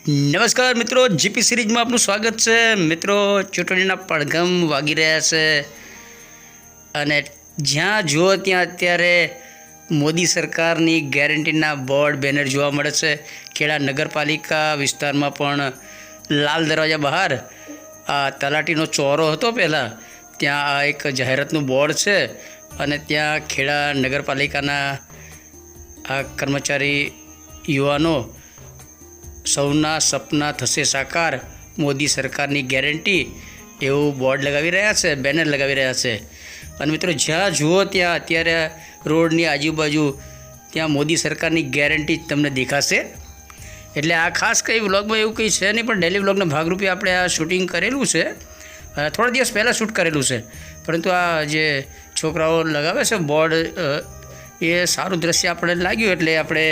નમસ્કાર મિત્રો, જીપી સિરીઝમાં આપનું સ્વાગત છે। મિત્રો, ચૂંટણીના પડઘમ વાગી રહ્યા છે અને જ્યાં જુઓ ત્યાં અત્યારે મોદી સરકારની ગેરંટીના બોર્ડ બેનર જોવા મળે છે। ખેડા નગરપાલિકા વિસ્તારમાં પણ લાલ દરવાજા બહાર આ તલાટીનો ચોરો હતો પહેલાં, ત્યાં આ એક જાહેરાતનું બોર્ડ છે અને ત્યાં ખેડા નગરપાલિકાના આ કર્મચારી યુવાનો સૌના સપના થશે સાકાર, મોદી સરકારની ગેરંટી એવું બોર્ડ લગાવી રહ્યા છે, બેનર લગાવી રહ્યા છે। અને મિત્રો, જ્યાં જુઓ ત્યાં અત્યારે રોડની આજુબાજુ ત્યાં મોદી સરકારની ગેરંટી તમને દેખાશે। એટલે આ ખાસ કંઈ વ્લોગમાં એવું કંઈ છે નહીં, પણ ડેલી વ્લોગના ભાગરૂપે આપણે આ શૂટિંગ કરેલું છે, થોડા દિવસ પહેલાં શૂટ કરેલું છે। પરંતુ આ જે છોકરાઓ લગાવે છે બોર્ડ, એ સારું દ્રશ્ય આપણે લાગ્યું, એટલે આપણે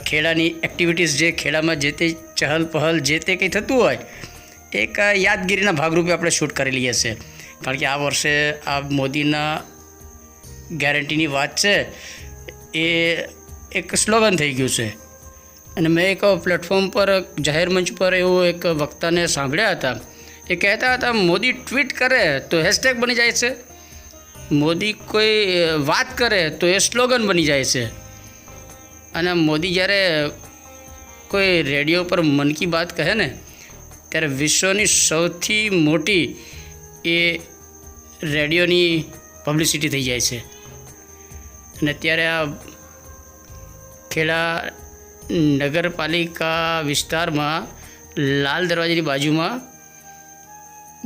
ખેડાની એક્ટિવિટીઝ, જે ખેડામાં જે તે ચહલ પહલ જે તે કંઈ થતું હોય, એક યાદગીરીના ભાગરૂપે આપણે શૂટ કરી લઈએ છીએ। કારણ કે આ વર્ષે આ મોદીના ગેરંટીની વાત છે, એ એક સ્લોગન થઈ ગયું છે। અને મેં એક પ્લેટફોર્મ પર, જાહેર મંચ પર એવું એક વક્તાને સાંભળ્યા હતા, એ કહેતા હતા મોદી ટ્વીટ કરે તો હેશટેગ બની જાય છે, મોદી કોઈ વાત કરે તો એ સ્લોગન બની જાય છે, અને મોદી જ્યારે કોઈ રેડિયો પર મન કી બાત કહે ને, ત્યારે વિશ્વની સૌથી મોટી એ રેડિયોની પબ્લિસિટી થઈ જાય છે। અને ત્યારે આ ખેડા નગરપાલિકા વિસ્તારમાં લાલ દરવાજાની બાજુમાં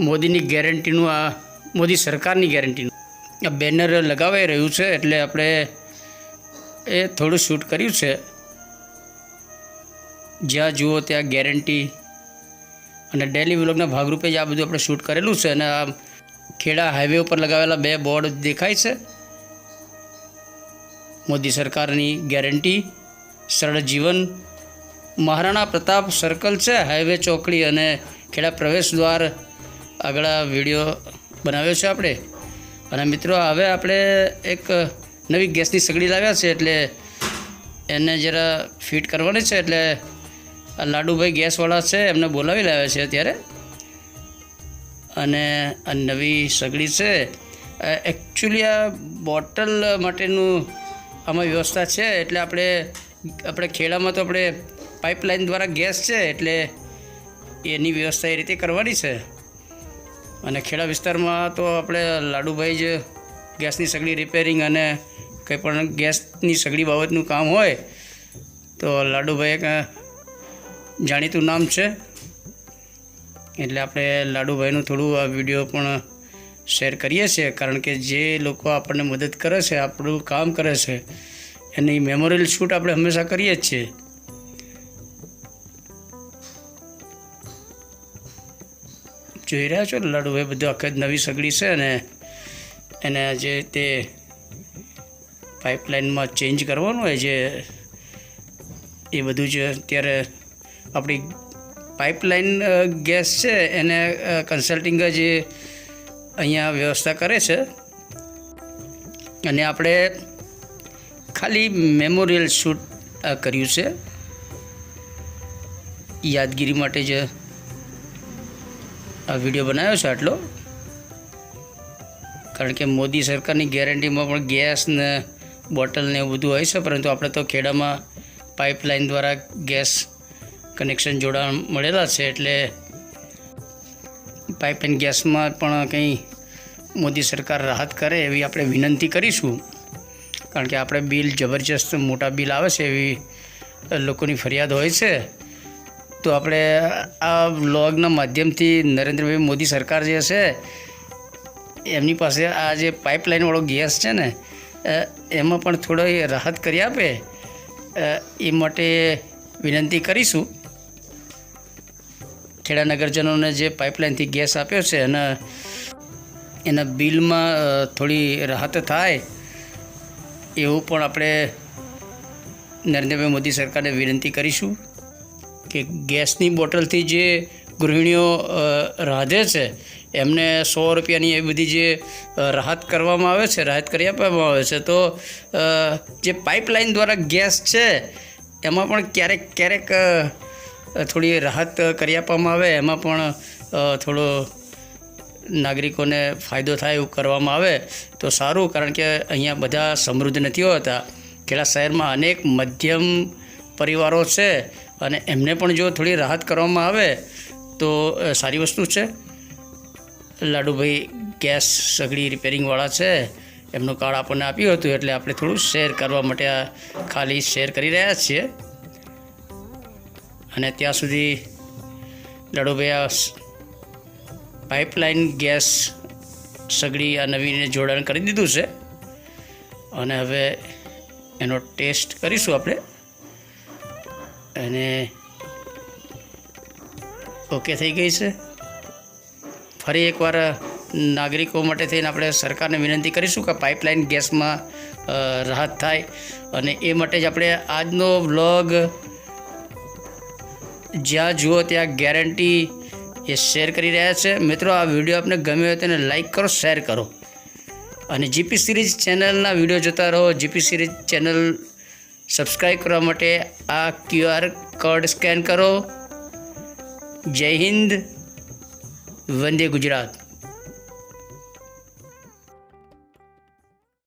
મોદીની ગેરંટીનું, આ મોદી સરકારની ગેરંટીનું આ બેનર લગાવાઈ રહ્યું છે, એટલે આપણે એ થોડું શૂટ કર્યું છે। જ્યાં જુઓ ત્યાં ગેરંટી, અને ડેલી વ્લોગના ભાગરૂપે જ આ બધું આપણે શૂટ કરેલું છે। અને આ ખેડા હાઈવે ઉપર લગાવેલા બે બોર્ડ દેખાય છે, મોદી સરકારની ગેરંટી, સરળ જીવન, મહારાણા પ્રતાપ સર્કલ છે, હાઈવે ચોકડી અને ખેડા પ્રવેશ દ્વાર આગળ વિડીયો બનાવ્યો છે આપણે। અને મિત્રો, હવે આપણે એક નવી ગેસની સગડી લાવ્યા છે, એટલે એને જરા ફિટ કરવાની છે, એટલે આ લાડુભાઈ ગેસવાળા છે, એમને બોલાવી લાવ્યા છે અત્યારે। અને આ નવી સગડી છે, એકચ્યુઅલી આ બોટલ માટેનું આમાં વ્યવસ્થા છે, એટલે આપણે ખેડામાં તો આપણે પાઇપલાઇન દ્વારા ગેસ છે, એટલે એની વ્યવસ્થા એ રીતે કરવાની છે। અને ખેડા વિસ્તારમાં તો આપણે લાડુભાઈ જ ગેસની સગડી રિપેરિંગ અને કંઈ પણ ગેસની સગડી બાબતનું કામ હોય તો લાડુભાઈ એક જાણીતું નામ છે, એટલે આપણે લાડુભાઈનું થોડું આ વિડીયો પણ શેર કરીએ છીએ। કારણ કે જે લોકો આપણને મદદ કરે છે, આપણું કામ કરે છે, એની મેમોરિયલ શૂટ આપણે હંમેશા કરીએ જ છીએ। જોઈ રહ્યા છો લાડુભાઈ, બધું આખી નવી સગડી છે, અને એને જે તે પાઇપલાઇનમાં ચેન્જ કરવાનું હોય છે, એ બધું જ અત્યારે આપણી પાઇપલાઇન ગેસ છે એને કન્સલ્ટિંગ જ અહીંયા વ્યવસ્થા કરે છે। અને આપણે ખાલી મેમોરિયલ શૂટ કર્યું છે, યાદગીરી માટે જ આ વિડીયો બનાવ્યો છે આટલો। કારણ કે મોદી સરકારની ગેરંટીમાં પણ ગેસ ને બોટલ ને એવું બધું હોય છે, પરંતુ આપણે તો ખેડામાં પાઇપલાઇન દ્વારા ગેસ કનેક્શન જોડાણ મળેલા છે, એટલે પાઇપલાઇન ગેસમાં પણ કંઈ મોદી સરકાર રાહત કરે એવી આપણે વિનંતી કરીશું। કારણ કે આપણે બિલ જબરજસ્ત મોટા બિલ આવે છે એવી લોકોની ફરિયાદ હોય છે। તો આપણે આ વ્લોગના માધ્યમથી નરેન્દ્રભાઈ મોદી સરકાર જે છે એમની પાસે આ જે પાઇપલાઇનવાળો ગેસ છે ને, એમાં પણ થોડો રાહત કરી આપે એ માટે વિનંતી કરીશું। ખેડા નગરજનોને જે પાઇપલાઇનથી ગેસ આપ્યો છે અને એના બિલમાં થોડી રાહત થાય એવું પણ આપણે નરેન્દ્રભાઈ મોદી સરકારને વિનંતી કરીશું કે ગેસની બોટલથી જે ગૃહિણીઓ રાંધે છે એમને 100 રૂપિયાની એ બધી જે રાહત કરવામાં આવે છે, રાહત કરી આપવામાં આવે છે, તો જે પાઇપલાઇન દ્વારા ગેસ છે એમાં પણ ક્યારેક થોડી રાહત કરી આપવામાં આવે, એમાં પણ થોડો નાગરિકોને ફાયદો થાય એવું કરવામાં આવે તો સારું. કારણ કે અહીંયા બધા સમૃદ્ધ નથી હોતા. ખેડા શહેરમાં અનેક મધ્યમ પરિવારો છે અને એમને પણ જો થોડી રાહત કરવામાં આવે તો સારી વસ્તુ છે. લાડુભાઈ ગેસ સગડી રિપેરિંગવાળા છે, એમનું કાર્ડ આપણને આપ્યું હતું એટલે આપણે થોડું શેર કરવા માટે આ ખાલી શેર કરી રહ્યા છીએ. અને ત્યાં સુધી લાડુભાઈ આ પાઇપલાઇન ગેસ સગડી આ નવીને જોડાણ કરી દીધું છે અને હવે એનો ટેસ્ટ કરીશું આપણે. અને ઓકે થઈ ગઈ છે. ફરી એકવાર નાગરિકો માટે થઈને આપણે સરકારને વિનંતી કરીશું કે પાઇપલાઇન ગેસમાં રાહત થાય, અને એ માટે જ આપણે આજનો વ્લોગ જ્યાં જુઓ ત્યાં ગેરંટી એ શેર કરી રહ્યા છે. મિત્રો, આ વિડીયો આપને ગમ્યો હોય તેને લાઈક કરો, શેર કરો અને જીપી સિરીઝ ચેનલના વિડીયો જોતા રહો. જીપી સિરીઝ ચેનલ સબસ્ક્રાઈબ કરવા માટે આ QR કોડ સ્કેન કરો. જય હિન્દ, વંદે ગુજરાત.